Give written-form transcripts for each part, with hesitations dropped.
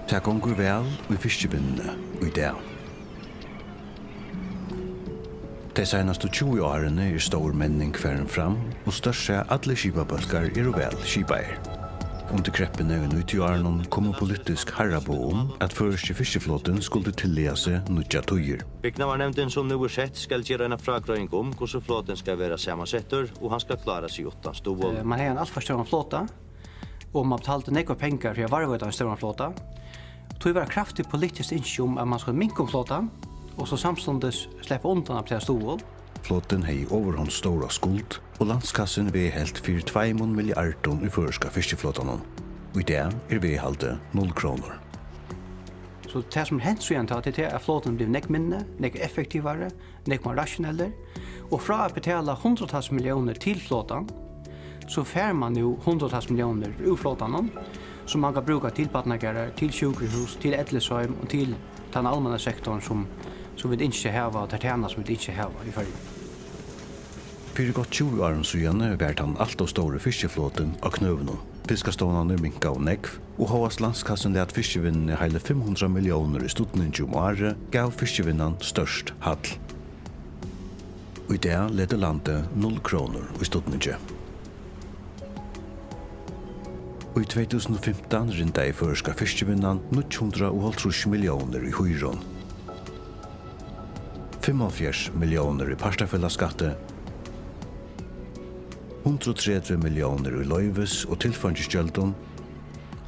Det gonger vel i fiskevinnene i dag. De senaste 20 årene stor menning kværen fram, og største alle skipabølgar vel skipaer. Under kreppene i 90-årene kom politisk harrabo at foroyskt fiskeflåten skulle tillega seg nutja tøyer. Byggnavarnevnden som nu sett skal gjøre en fragrøying hvordan flåten skal være sammansetter, og han skal klara sig utan stål. Man har en allt för stor flåta, och man betalte nekva pengar för att varva en stor flåta. Det var kraftigt politiskt inskjum att man skulle minka flåtan, och så samstundes släppa undan att stål. Flåten hei overhånd stora skuld, og landskassen helt 4,2 milliarder i foroyska fiskeflåtan. Og i det vedhalde 0 kroner. Så det som hent så igjen til at flåten blir nek minne, nek effektivare, nek mer rationeller, og fra å betala 100 millioner til flåtan, så får man jo 100 millioner ur flåtan, som man kan bruka til badnagare, til sjukhus, til etlesøym og til den allmänna sektorn som vi ikke hava, og tertjena som vi ikke hava i Sverige. For godt 20 åren siden vært han alt av store fiskeflåten av knøvene. Fiskastånene minka og negv, og Håas landskassen let fiskevinnene heile 500 millioner i stutningen om året, gav fiskevinnene størst hall. Og i det ledde landet 0 kroner i stutningen. Og i 2015 rinda i foroyska fiskevinnene 950 millioner i hyron. 45 millioner i parstafellaskatte, 130 millioner i løyves og tilfannsgjøldon,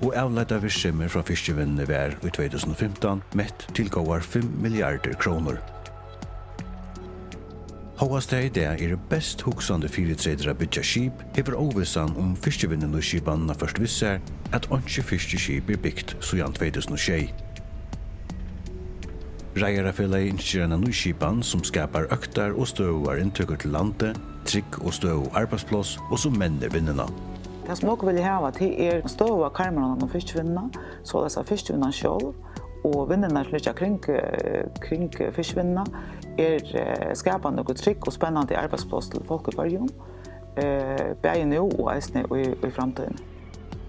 og avleida virksommer fra fiskevinnene var i 2015 mett tilgåvar 5 milliarder kroner. Håas det i det best huksande firetredere bytja skip, hever oversan fiskevinnen og skipanna først visser at ikke fiskeskip byggt siden 2006. Reiarafellei innskjer en ny skipan som skapar øktar og støvar inntøkker til landet, trygg og støv arbeidsplass, og som menner vinnene. Det som dere vil hava til støva karmerne og fiskevinnene, så det er fiskevinnene selv, og vinnene som kring fiskevinnene skapande og trygg og spennende arbeidsplass til folk i Førjum, begge nå og eisne i fremtiden.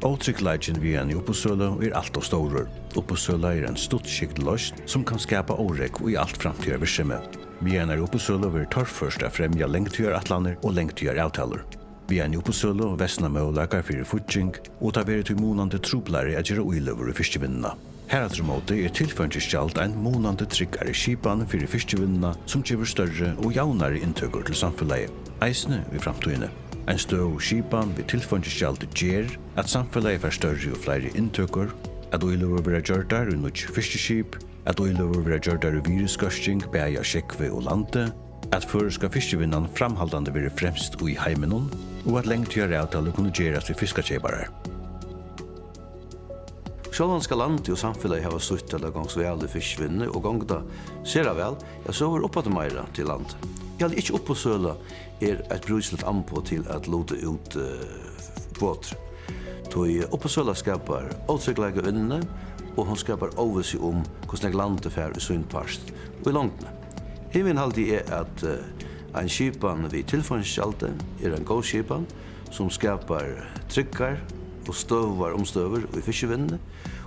Åtryggleidjen vi en i oppesøla alt av store. Oppesøla en stuttskikt løst som kan skapa årek i alt framtida virksomhet. Vi en i oppesøla vil torrførst å fremja lengtgjør atlaner og lengtgjør avtaler. Vi en i oppesøla vestna med å laga fyrir futjing, og ta veri til monande troplare at gjøre uiløver i fiskevinnene. Heratromåte tilfannsgjald en monande tryggare skipan fyrir fiskevinnene som gjør større og jaunare inntøkker til samfunnet, eisne i framtidene. En støv skipan ved tilfannsgjald gjør at samfunnet får større og flere inntøkker, at uiløver vil gjørdar i nødt fiskeskip, at uiløver vil gjørdar i virusgørsting, beia sjekve og lande, at foroyska fiskevinnan framhaldande vil fremst i heimenon, og at lengtgjøre avtale kunne gjøres ved fiskakjeibarer. Sjålandska landet og samfunnet har slutt til å gangs vel i fiskevinnene, og gang da ser jeg vel, så var oppåt meira til landet. Jeg hadde ikke oppå søla et bruslet anpå til at låte ut båter. Tog oppå søla skapar åtryggleika vinnene, og hun skapar oversig hvordan landet fer i sunnparst og i langtene. Hivin halde at en skipan vid tilfannsgjaldet en god skipan som skapar tryggar og støvar omstøver i fiskevinnene,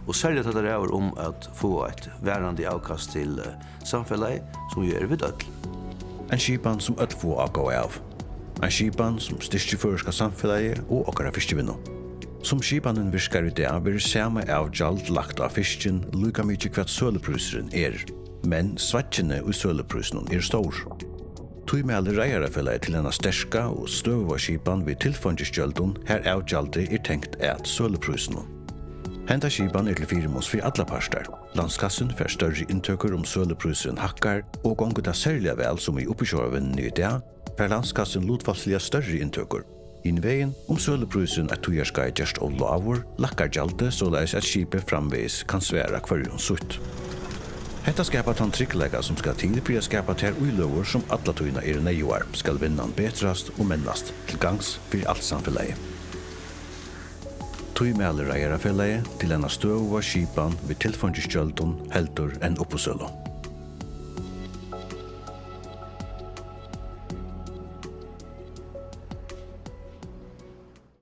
og særlig at det er at få et værende avkast til samfunnet som gjør vid ødel. En skipan som öll få avgå av. En skipan som styrker foroyska samfunnet og okkara fiskevinno. Som skipanen virkar i det vil samme avgjald lagt av fisken lukka mykje kvart sølepruseren men svatsjene i sølepruseren stor. Tui med alle reiarafellet til en sterska og støva skipan vid tilfannsgjaldun her avgjaldet tenkt at sølepruseren. Henda skipan til firmos for alla parstar. Landskassen får større inntøkker sølepruseren hakkar, og gonget det særlig vel som i oppkjørevinnen i det, får landskassen lotfalslige større inntøkker. Innveien sølepruseren at tujarskai gjerst og lavur, lakkar gjaldet såleis at skipet framveis kan sværa kvarjon sutt. Hetta skapar tan tryggleika som skal til for å skapa ter uiløver som alla tøyna nøyuar skal vinnan betrast og mennast til gangs for alt samfunnet. Tui med alle reiarafellet til en støv og skipan ved tilfannsgjaldun heldur enn oppesølo.